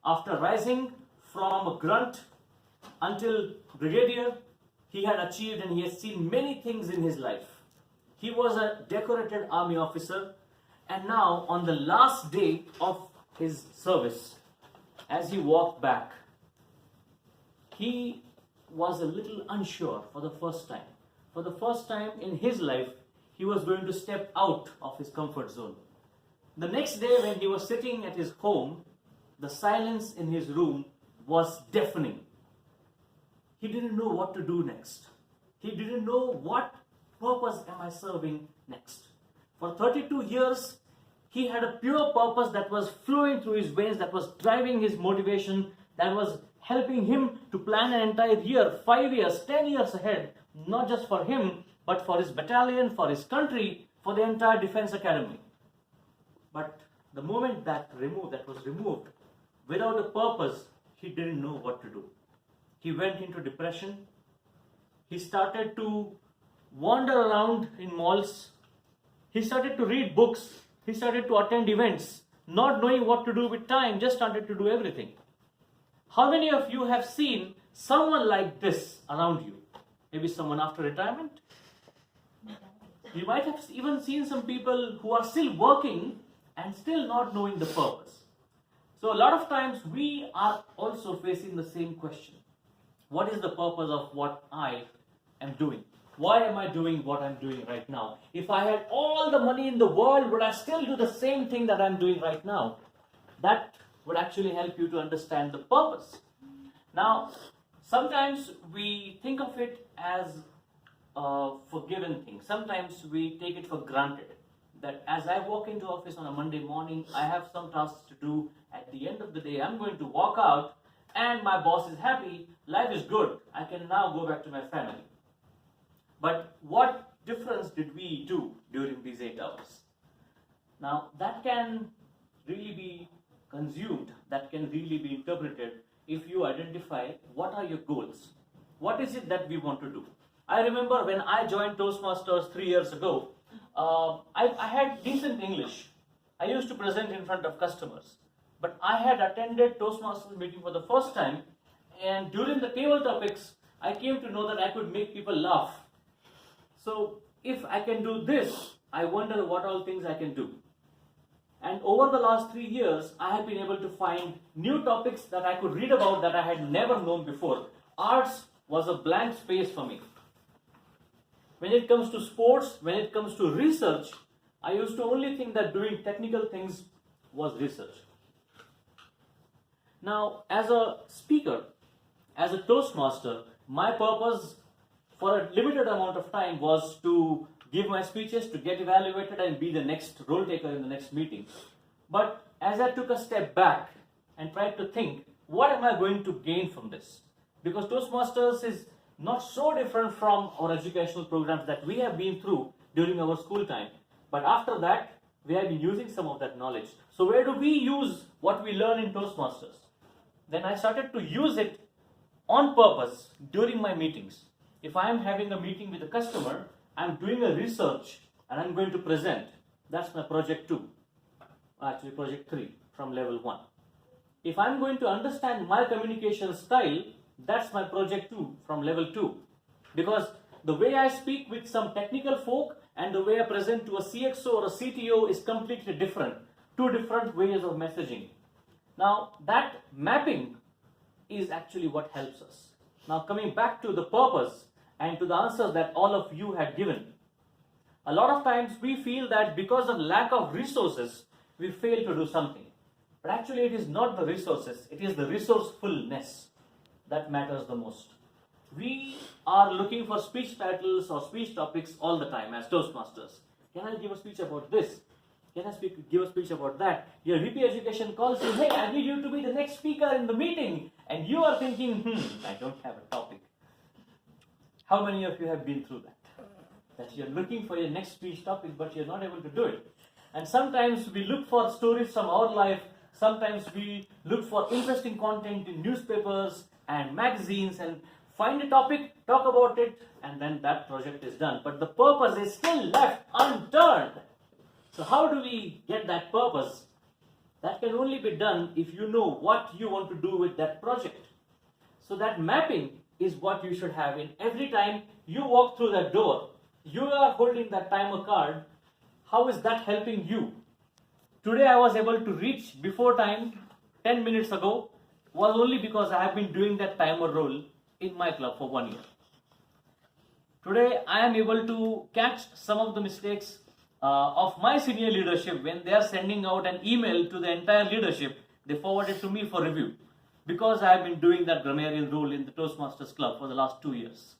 After rising from a grunt until brigadier, he had achieved and he has seen many things in his life. He was a decorated army officer, and now on the last day of his service, as he walked back, he was a little unsure for the first time. For the first time in his life, he was going to step out of his comfort zone. The next day, when he was sitting at his home, the silence in his room was deafening. He didn't know what to do next. He didn't know what purpose am I serving next. For 32 years, he had a pure purpose that was flowing through his veins, that was driving his motivation, that was helping him to plan an entire year, 5 years, 10 years ahead, not just for him, but for his battalion, for his country, for the entire defense academy. But the moment that was removed, without a purpose, he didn't know what to do. He went into depression. He started to wander around in malls. He started to read books. He started to attend events, not knowing what to do with time, just started to do everything. How many of you have seen someone like this around you? Maybe someone after retirement? You might have even seen some people who are still working and still not knowing the purpose. So a lot of times we are also facing the same question. What is the purpose of what I am doing? Why am I doing what I'm doing right now? If I had all the money in the world, would I still do the same thing that I'm doing right now? That would actually help you to understand the purpose. Now, sometimes we think of it as a forgiven thing. Sometimes we take it for granted that as I walk into office on a Monday morning, I have some tasks to do. At the end of the day, I'm going to walk out and my boss is happy. Life is good. I can now go back to my family. But what difference did we do during these 8 hours? Now, that can really be consumed, that can really be interpreted if you identify what are your goals. What is it that we want to do? I remember when I joined Toastmasters 3 years ago, I had decent English. I used to present in front of customers. But I had attended Toastmasters meeting for the first time, and during the table topics, I came to know that I could make people laugh. So if I can do this, I wonder what all things I can do. And over the last 3 years, I have been able to find new topics that I could read about that I had never known before. Arts was a blank space for me. When it comes to sports, when it comes to research, I used to only think that doing technical things was research. Now, as a speaker, as a Toastmaster, my purpose for a limited amount of time was to give my speeches, to get evaluated and be the next role taker in the next meeting. But as I took a step back and tried to think, what am I going to gain from this? Because Toastmasters is not so different from our educational programs that we have been through during our school time. But after that, we have been using some of that knowledge. So where do we use what we learn in Toastmasters? Then I started to use it on purpose during my meetings. If I am having a meeting with a customer, I'm doing a research and I'm going to present. That's my project 2. Actually project 3 from level 1. If I'm going to understand my communication style, that's my project 2 from level 2. Because the way I speak with some technical folk and the way I present to a CXO or a CTO is completely different. 2 different ways of messaging. Now that mapping is actually what helps us. Now coming back to the purpose and to the answers that all of you had given. A lot of times we feel that because of lack of resources, we fail to do something. But actually it is not the resources, it is the resourcefulness that matters the most. We are looking for speech titles or speech topics all the time as Toastmasters. Can I give a speech about this? Can I give a speech about that? Your VP Education calls you, hey, I need you to be the next speaker in the meeting. And you are thinking, I don't have a topic. How many of you have been through that? That you're looking for your next speech topic, but you're not able to do it. And sometimes we look for stories from our life. Sometimes we look for interesting content in newspapers and magazines and find a topic, talk about it, and then that project is done. But the purpose is still left unturned. So how do we get that purpose? That can only be done if you know what you want to do with that project. So that mapping is what you should have. In every time you walk through that door, you are holding that timer card. How is that helping you? Today I was able to reach before time 10 minutes ago was only because I have been doing that timer role in my club for 1 year. Today I am able to catch some of the mistakes of my senior leadership when they are sending out an email to the entire leadership. They forward it to me for review because I have been doing that grammarian role in the Toastmasters Club for the last 2 years.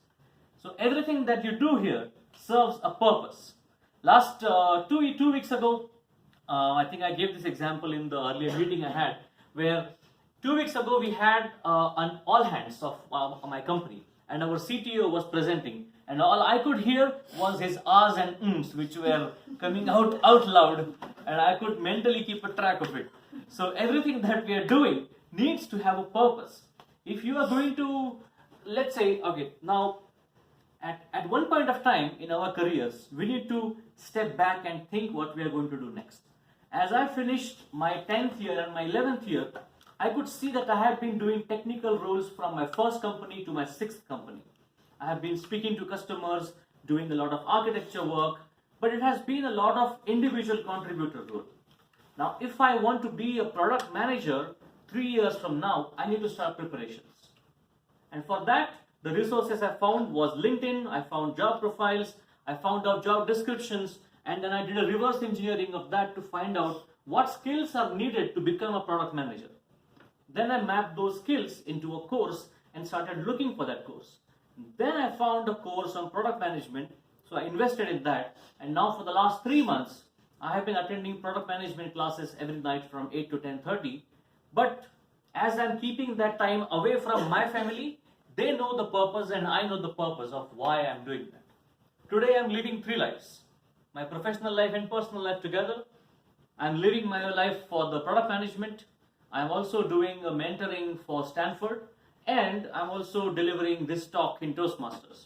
So everything that you do here serves a purpose. Last 2 weeks ago, I think I gave this example in the earlier meeting I had, where 2 weeks ago we had an all hands of my company, and our CTO was presenting, and all I could hear was his ahs and ums, which were coming out loud, and I could mentally keep a track of it. So everything that we are doing needs to have a purpose. If you are going to, let's say, okay, now at one point of time in our careers, we need to step back and think what we are going to do next. As I finished my 10th year and my 11th year, I could see that I have been doing technical roles from my first company to my 6th company. I have been speaking to customers, doing a lot of architecture work, but it has been a lot of individual contributor role. Now, if I want to be a product manager 3 years from now, I need to start preparations. And for that, the resources I found was LinkedIn, I found job profiles, I found out job descriptions, and then I did a reverse engineering of that to find out what skills are needed to become a product manager. Then I mapped those skills into a course and started looking for that course. Then I found a course on product management, so I invested in that, and now for the last 3 months, I have been attending product management classes every night from 8 to 10:30. But as I'm keeping that time away from my family, they know the purpose and I know the purpose of why I'm doing that. Today I'm living 3 lives. My professional life and personal life together. I'm living my life for the product management. I'm also doing a mentoring for Stanford, and I'm also delivering this talk in Toastmasters.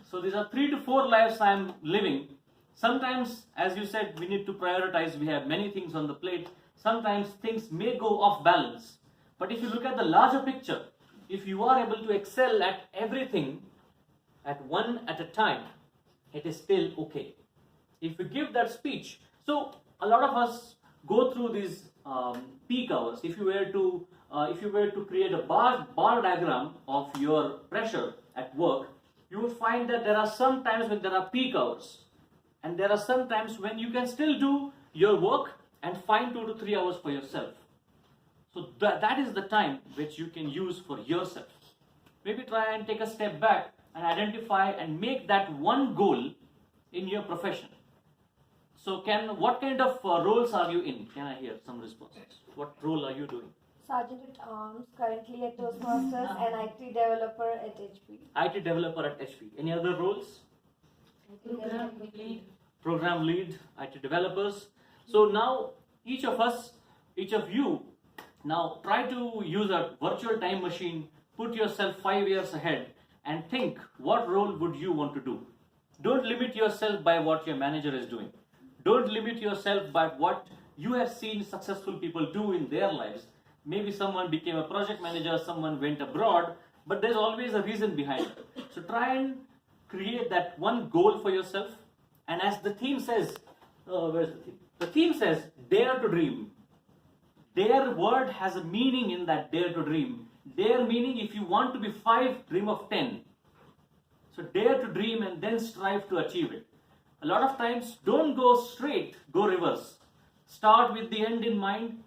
So these are 3 to 4 lives I'm living. Sometimes, as you said, we need to prioritize. We have many things on the plate. Sometimes things may go off balance. But if you look at the larger picture, if you are able to excel at everything at one at a time, it is still okay. If you give that speech, so a lot of us go through these peak hours. If you were to create a bar diagram of your pressure at work, you will find that there are some times when there are peak hours, and there are some times when you can still do your work and find 2 to 3 hours for yourself. So that is the time which you can use for yourself. Maybe try and take a step back and identify and make that one goal in your profession. So what kind of roles are you in? Can I hear some responses? What role are you doing? Sergeant at Arms, currently at Toastmasters, and IT developer at HP. IT developer at HP. Any other roles? Program lead, IT developers. So now each of you, now try to use a virtual time machine, put yourself 5 years ahead and think what role would you want to do. Don't limit yourself by what your manager is doing. Don't limit yourself by what you have seen successful people do in their lives. Maybe someone became a project manager, someone went abroad, but there's always a reason behind it. So try and create that one goal for yourself. And as the theme says, where's the theme? The theme says, dare to dream. Dare word has a meaning in that dare to dream. Dare meaning if you want to be 5, dream of 10. So dare to dream and then strive to achieve it. A lot of times, don't go straight, go reverse. Start with the end in mind.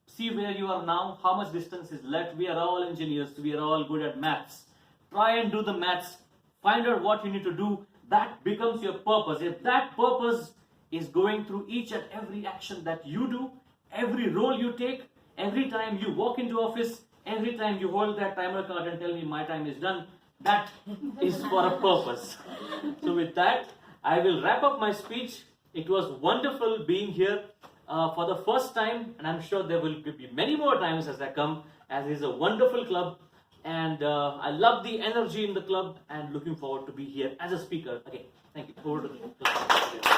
See where you are now, how much distance is left. We are all engineers, we are all good at maths. Try and do the maths. Find out what you need to do. That becomes your purpose. If that purpose is going through each and every action that you do, every role you take, every time you walk into office, every time you hold that timer card and tell me my time is done, that is for a purpose. So with that, I will wrap up my speech. It was wonderful being here for the first time, and I'm sure there will be many more times as I come, as it is a wonderful club, and I love the energy in the club and looking forward to be here as a speaker again. Thank you. Over to the